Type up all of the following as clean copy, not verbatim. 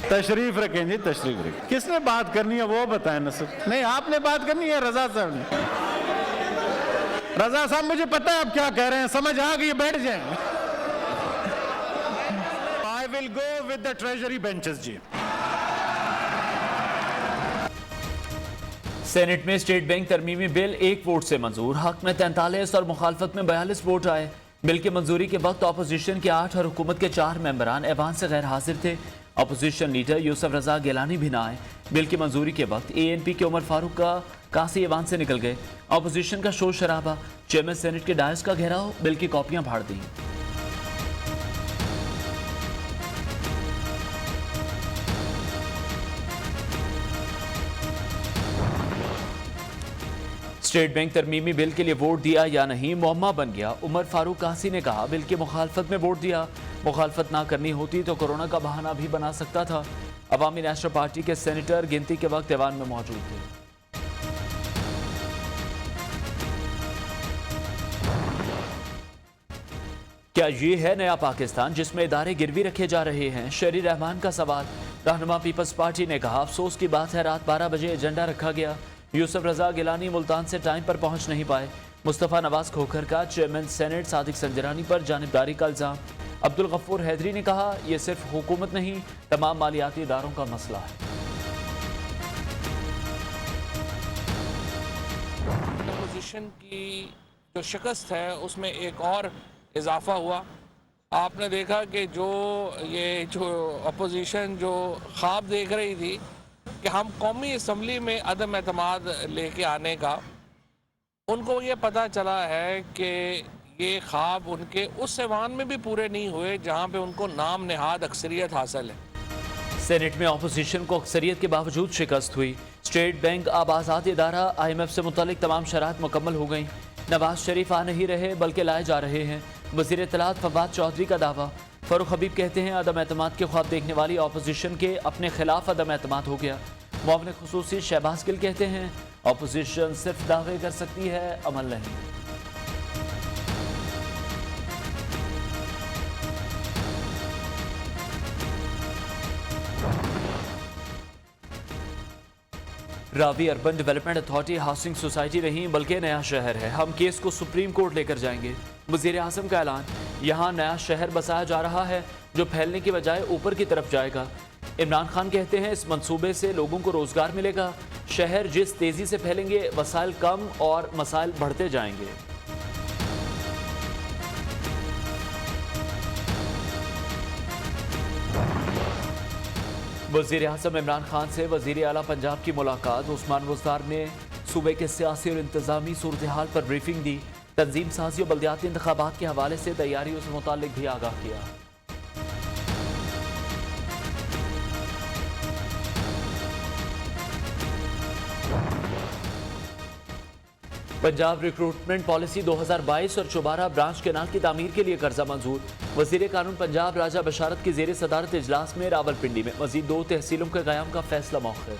तशरीफ रखें जी, तशरीफ रखें। किसने बात करनी है वो बताएं नसर। नहीं, आपने बात करनी है रजा साहब ने। रजा साहब मुझे पता है आप क्या कह रहे हैं, समझ आ गई, बैठ जाएं। I will go with the treasury benches जी। सेनेट में स्टेट बैंक तरमीमी बिल एक वोट से मंजूर, हक में 43 और मुखालफत में 42 वोट आए। बिल की मंजूरी के वक्त अपोजिशन के 8 और हुकूमत के 4 मेंबरान ऐवान से गैर हाजिर थे। अपोजिशन लीडर यूसुफ रजा गिलानी भी ना आए। बिल की मंजूरी के वक्त ANP के उमर फारूक का कासी ऐवान से निकल गए। अपोजिशन का शोर शराबा, चेयरमैन सेनेट के डायस का घेराव, बिल की कॉपियां फाड़ दी। स्टेट बैंक तरमीमी बिल के लिए वोट दिया या नहीं मुअम्मा बन गया। उमर फारूक कासी ने कहा बिल की मुखालफत में वोट दिया, मुखालफत ना करनी होती तो कोरोना का बहाना भी बना सकता था। अवामी नेशनल पार्टी के सेनेटर गिनती के वक्त ऐवान में मौजूद थे। क्या ये है नया पाकिस्तान जिसमें इदारे गिरवी रखे जा रहे हैं? शरी रहमान का सवाल। रहनुमा पीपल्स पार्टी ने कहा अफसोस की बात है रात 12 बजे एजेंडा रखा गया, यूसुफ रजा गिलानी मुल्तान से टाइम पर पहुंच नहीं पाए। मुस्तफ़ा नवाज खोखर का चेयरमैन सेनेट सादिक संजरानी पर जानिबदारी का इल्जाम। अब्दुल गफूर हैदरी ने कहा यह सिर्फ हुकूमत नहीं तमाम मालियाती इदारों का मसला है। अपोजिशन की जो शिकस्त है उसमें एक और इजाफा हुआ। आपने देखा कि जो अपोजिशन जो ख्वाब देख रही थी कि हम कौमी असम्बली में अदम एतमाद लेके आने का, उनको ये पता चला है कि ये ख्वाब उनके उस ऐवान में भी पूरे नहीं हुए जहाँ पे उनको नाम नेहाद अक्सरियत हासिल है। सेनेट में अपोजिशन को अक्सरियत के बावजूद शिकस्त हुई। स्टेट बैंक अब आज़ाद इदारा, IMF से मुतल्लिक तमाम शरात मुकम्मल हो गई। नवाज शरीफ आ नहीं रहे बल्कि लाए जा रहे हैं। वज़ीर इत्तलात फवाद चौधरी का दावा। फ़ारूक हबीब कहते हैं अदम एतमाद के ख्वाब देखने वाली अपोजिशन के अपने खिलाफ अदम एतमाद हो गया। मुआविन खुसूसी शहबाज गिल कहते हैं अपोजिशन सिर्फ दावे कर सकती है, अमल नहीं। Ravi urban development authority housing society नहीं बल्कि नया शहर है, हम केस को सुप्रीम कोर्ट लेकर जाएंगे। वज़ीर आज़म का ऐलान। यहाँ नया शहर बसाया जा रहा है जो फैलने की बजाय ऊपर की तरफ जाएगा। इमरान खान कहते हैं इस मंसूबे से लोगों को रोजगार मिलेगा। शहर जिस तेजी से फैलेंगे वसाइल कम और मसाइल बढ़ते जाएंगे। वज़ीर आज़म इमरान खान से वज़ीर आला पंजाब की मुलाकात। उस्मान बुज़दार ने सूबे के सियासी और इंतजामी सूरत हाल पर ब्रीफिंग दी। तंजीम साजी और बल्दियाती इंतखाबात के हवाले से तैयारियों से मुताल्लिक भी आगाह किया। पंजाब रिक्रूटमेंट पॉलिसी 2022 और चौबारा ब्रांच केनाल की तामीर के लिए कर्जा मंजूर। वज़ीर कानून पंजाब राजा बशारत की ज़ेर सदारत इजलास में रावलपिंडी में मजीद 2 तहसीलों के क़याम का फैसला मौखर।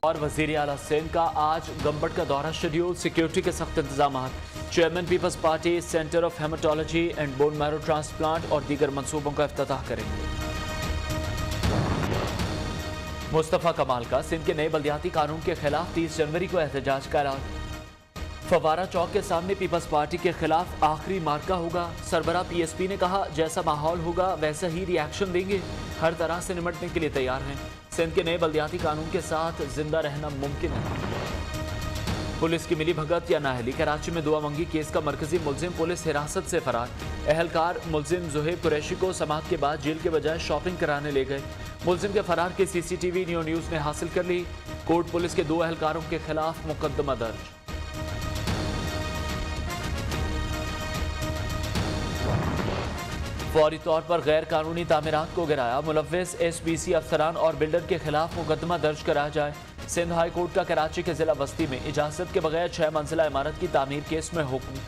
और वज़ीर आला सिंध का आज गंबट का दौरा शेड्यूल, सिक्योरिटी के सख्त इंतजाम। Chairman Peoples Party centre of haematology and bone marrow transplant और दीगर मनसूबों का इफ्तिताह करेंगे। मुस्तफ़ा कमाल का सिंध के नए बल्दियाती कानून के खिलाफ 30 जनवरी को एहतजाज का ऐलान। फवारा चौक के सामने पीपल्स पार्टी के खिलाफ आखिरी मार्का होगा। सरबरा PSP ने कहा जैसा माहौल होगा वैसा ही रिएक्शन देंगे, हर तरह से निपटने के लिए तैयार हैं। सिंध के नए बल्दियाती कानून के साथ जिंदा रहना मुमकिन है। पुलिस की मिली भगत या नाअहली। कराची में दुआ मंगी केस का मरकजी मुलजिम पुलिस हिरासत से फरार। अहलकार मुलजिम ज़ुहैब कुरैशी को समाअत के बाद जेल के बजाय शॉपिंग कराने ले गए। मुलजिम के फरार की CCTV न्यू न्यूज़ ने हासिल कर ली। कोर्ट पुलिस के 2 अहलकारों के खिलाफ मुकदमा दर्ज। फौरी तौर पर गैर कानूनी तामीरात को गिराया। मुलव्विस SBC अफसरान और बिल्डर के खिलाफ मुकदमा दर्ज कराया जाए। सिंध हाई कोर्ट का कराची के जिला बस्ती में इजाजत के बगैर 6 मंजिला इमारत की तामीर केस में हुक्म।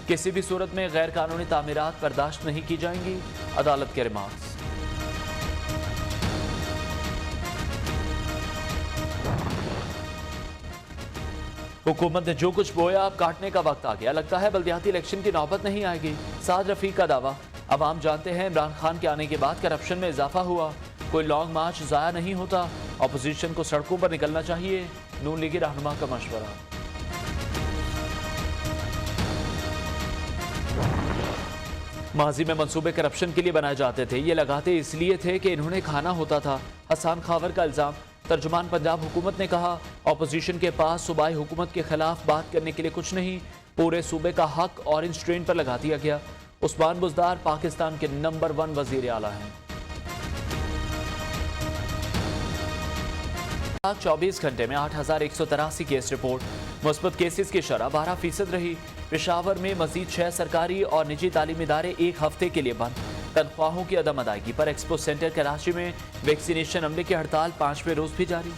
किसी भी सूरत में गैर कानूनी तामीरात बर्दाश्त नहीं की जाएंगी, अदालत के रिमार्क्स। हुकूमत ने जो कुछ बोया अब काटने का वक्त आ गया। लगता है बल्दियाती इलेक्शन की नौबत नहीं आएगी। साद रफीक का दावा। अब हम जानते हैं इमरान खान के आने के बाद करप्शन में इजाफा हुआ। कोई लॉन्ग मार्च ज़ाया नहीं होता, अपोजिशन को सड़कों पर निकलना चाहिए, नून लीगी रहनुमा का मशवरा। माजी में मंसूबे करप्शन के लिए बनाए जाते थे, ये लगाते इसलिए थे कि इन्होंने खाना होता था, हसान खावर का इल्ज़ाम। तर्जुमान पंजाब हुकूमत ने कहा, अपोजिशन के पास सूबाई हुकूमत के खिलाफ बात करने के लिए कुछ नहीं, पूरे सूबे का हक ऑरेंज ट्रेन पर लगा दिया गया। उस्मान बुज़दार पाकिस्तान के नंबर 1 वज़ीर आला हैं। 24 घंटे में 8183 केस रिपोर्ट, मुस्बत केसेस की शरह 12% रही। पेशावर में मजीद 6 सरकारी और निजी तालीमी इदारे 1 हफ्ते के लिए बंद। तनख्वाहों की अदम अदायगी पर एक्सपो सेंटर कराची में वैक्सीनेशन अमले की हड़ताल 5वें रोज भी जारी।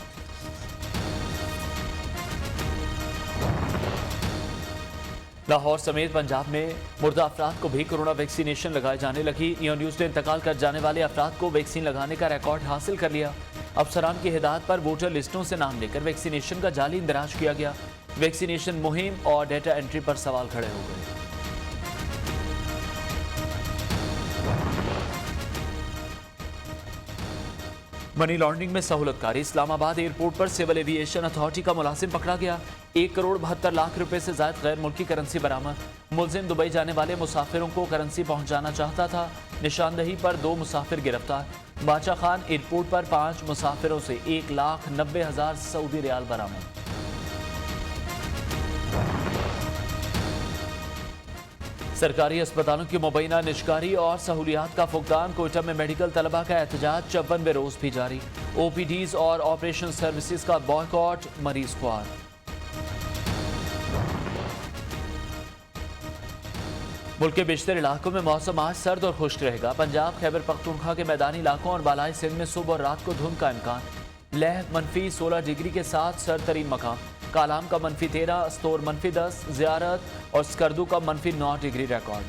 लाहौर समेत पंजाब में मुर्दा अफराद को भी कोरोना वैक्सीनेशन लगाए जाने लगी। नियो न्यूज़ ने इंतकाल कर जाने वाले अफराद को वैक्सीन लगाने का रिकॉर्ड हासिल कर लिया। अफसरान की हिदायत पर वोटर लिस्टों से नाम लेकर वैक्सीनेशन का जाली इंदराज किया गया। वैक्सीनेशन मुहिम और डेटा एंट्री पर सवाल खड़े हो गए। मनी लॉन्ड्रिंग में सहूलतकारी, इस्लामाबाद एयरपोर्ट पर सिविल एविएशन अथॉरिटी का मुलाजिम पकड़ा गया। 1 करोड़ 72 लाख रुपए से ज्यादा गैर मुल्की करेंसी बरामद। मुलजिम दुबई जाने वाले मुसाफिरों को करेंसी पहुंचाना चाहता था। निशानदही पर 2 मुसाफिर गिरफ्तार। बादशाह खान एयरपोर्ट पर 5 मुसाफिरों से 1,90,000 सऊदी रियाल बरामद। सरकारी अस्पतालों की मुबैना निजकारी और सहूलियात का फुकदान। कोयटा में मेडिकल तलबा का एहतजाज 54वें रोज भी जारी। OPDs और ऑपरेशन सर्विसेज का बॉयकॉट, मरीज ख्वार। मुल्क के बेशतर इलाकों में मौसम आज सर्द और खुश्क रहेगा। पंजाब, खैबर पख्तूनख्वा के मैदानी इलाकों और बालाई सिंध में सुबह और रात को धुंध का इम्कान। लह -16 डिग्री के साथ सर्द तरीन मकाम। कालाम का -13, स्तोर -10, ज़ियारत और स्कर्दू का -9 डिग्री रिकॉर्ड।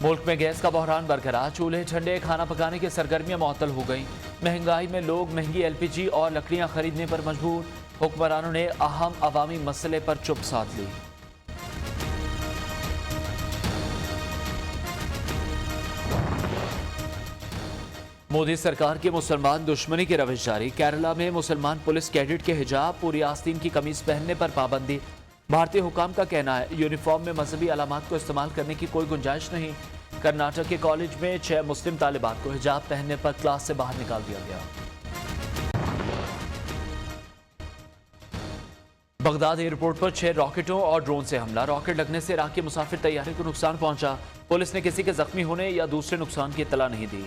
मुल्क में गैस का बहरान बरकरार। चूल्हे ठंडे खाना पकाने की सरगर्मियां मुअत्तल हो गई। महंगाई में लोग महंगी LPG और लकड़ियां खरीदने पर मजबूर। हुक्मरानों ने अहम अवामी मसले पर चुप साध ली। मोदी सरकार की मुसलमान दुश्मनी की रविश जारी। केरला में मुसलमान पुलिस कैडेट के हिजाब, पूरी आस्तीन की कमीज पहनने पर पाबंदी। भारतीय हुकाम का कहना है यूनिफॉर्म में मजहबी अलामात को इस्तेमाल करने की कोई गुंजाइश नहीं। कर्नाटक के कॉलेज में 6 मुस्लिम तालिबात को हिजाब पहनने पर क्लास से बाहर निकाल दिया गया। बगदाद एयरपोर्ट पर 6 रॉकेटों और ड्रोन से हमला। रॉकेट लगने से इराकी मुसाफिर तैयारी को नुकसान पहुंचा। पुलिस ने किसी के जख्मी होने या दूसरे नुकसान की इत्तला नहीं दी।